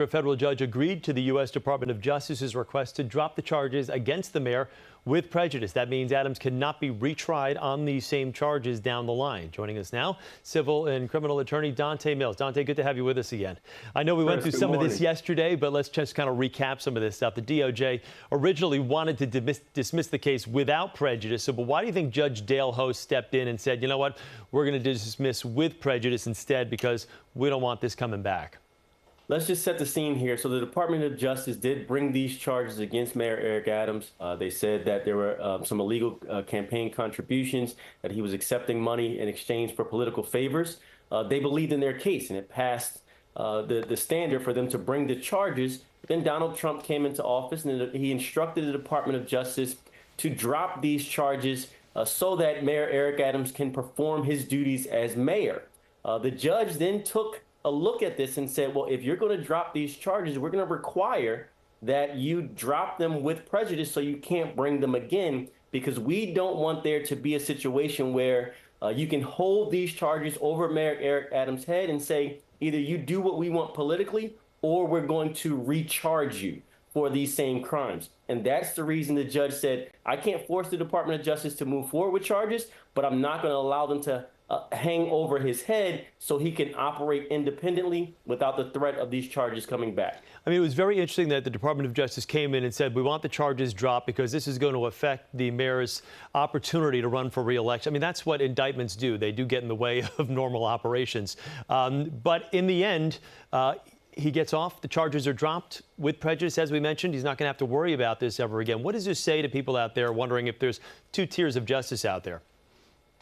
A federal judge agreed to the U.S. Department of Justice's request to drop the charges against the mayor with prejudice. That means Adams cannot be retried on these same charges down the line. Joining us now, civil and criminal attorney Donte Mills. Donte, good to have you with us again. I know we went through some of this yesterday, but let's just kind of recap some of this stuff. The DOJ originally wanted to dismiss the case without prejudice. But why do you think Judge Dale Host stepped in and said, you know what, we're going to dismiss with prejudice instead because we don't want this coming back? Let's just set the scene here. So the Department of Justice did bring these charges against Mayor Eric Adams. They said that there were some illegal campaign contributions, that he was accepting money in exchange for political favors. They believed in their case, and it passed the standard for them to bring the charges. Then Donald Trump came into office, and he instructed the Department of Justice to drop these charges so that Mayor Eric Adams can perform his duties as mayor. The judge then took a look at this and said, well, if you're going to drop these charges, we're going to require that you drop them with prejudice so you can't bring them again, because we don't want there to be a situation where you can hold these charges over Mayor Eric Adams' head and say, either you do what we want politically or we're going to recharge you for these same crimes. And that's the reason the judge said, I can't force the Department of Justice to move forward with charges, but I'm not going to allow them to hang over his head so he can operate independently without the threat of these charges coming back. I mean, it was very interesting that the Department of Justice came in and said, we want the charges dropped because this is going to affect the mayor's opportunity to run for re-election. I mean, that's what indictments do. They do get in the way of normal operations. But in the end, he gets off. The charges are dropped with prejudice. As we mentioned, he's not going to have to worry about this ever again. What does this say to people out there wondering if there's two tiers of justice out there?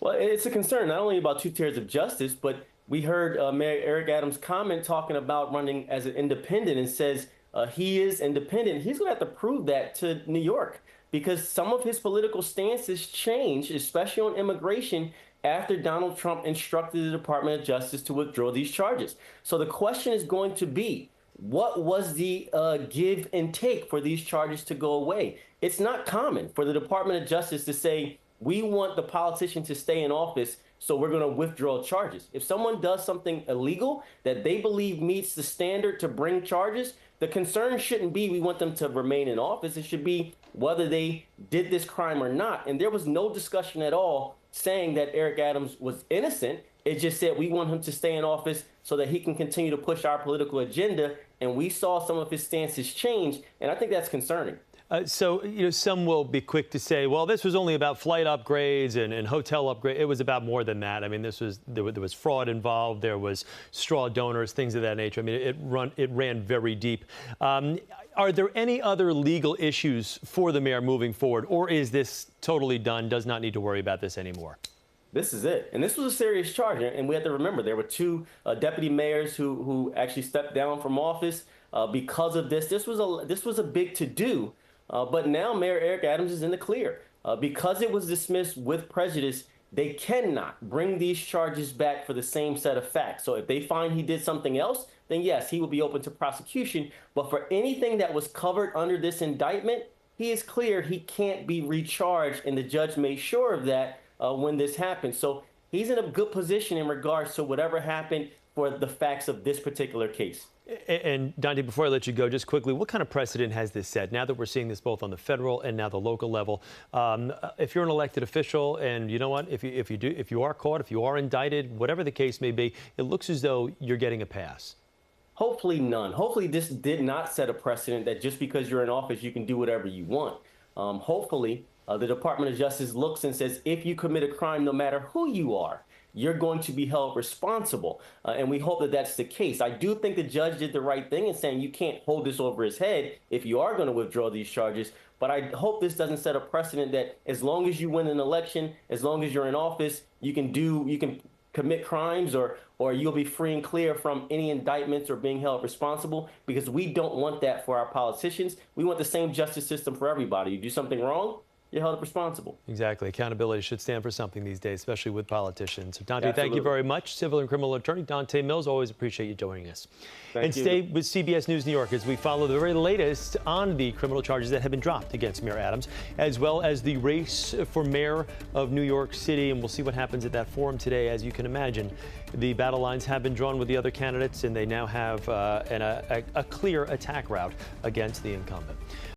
Well, it's a concern not only about two tiers of justice, but we heard Mayor Eric Adams' comment talking about running as an independent, and says he is independent. He's going to have to prove that to New York, because some of his political stances changed, especially on immigration, after Donald Trump instructed the Department of Justice to withdraw these charges. So the question is going to be, what was the give and take for these charges to go away? It's not common for the Department of Justice to say, we want the politician to stay in office, so we're going to withdraw charges. If someone does something illegal that they believe meets the standard to bring charges, the concern shouldn't be we want them to remain in office. It should be whether they did this crime or not. And there was no discussion at all saying that Eric Adams was innocent. It just said we want him to stay in office so that he can continue to push our political agenda. And we saw some of his stances change, and I think that's concerning. So, some will be quick to say, well, this was only about flight upgrades and hotel upgrades. It was about more than that. I mean, there was fraud involved. There was straw donors, things of that nature. I mean, it ran very deep. Are there any other legal issues for the mayor moving forward, or is this totally done, does not need to worry about this anymore? This is it. And this was a serious charge. And we have to remember there were two deputy mayors who actually stepped down from office because of this. This was a big to-do. But now Mayor Eric Adams is in the clear. Because it was dismissed with prejudice, they cannot bring these charges back for the same set of facts. So if they find he did something else, then yes, he will be open to prosecution. But for anything that was covered under this indictment, he is clear he can't be recharged, and the judge made sure of that when this happened. So he's in a good position in regards to whatever happened for the facts of this particular case. And Donte, before I let you go, just quickly, what kind of precedent has this set? Now that we're seeing this both on the federal and now the local level, if you're an elected official, and you know what, if you are caught, if you are indicted, whatever the case may be, it looks as though you're getting a pass. Hopefully none. Hopefully this did not set a precedent that just because you're in office, you can do whatever you want. Hopefully the Department of Justice looks and says, if you commit a crime, no matter who you are, you're going to be held responsible. And we hope that that's the case. I do think the judge did the right thing in saying you can't hold this over his head if you are going to withdraw these charges. But I hope this doesn't set a precedent that as long as you win an election, as long as you're in office, you can commit crimes or you'll be free and clear from any indictments or being held responsible, because we don't want that for our politicians. We want the same justice system for everybody. You do something wrong, you're held responsible. Exactly. Accountability should stand for something these days, especially with politicians. So, Donte, thank you Absolutely. very much. Civil and criminal attorney Donte Mills, always appreciate you joining us. Thank And you. stay with CBS News New York as we follow the very latest on the criminal charges that have been dropped against Mayor Adams, as well as the race for mayor of New York City. And we'll see what happens at that forum today. As you can imagine, the battle lines have been drawn with the other candidates, and they now have a clear attack route against the incumbent.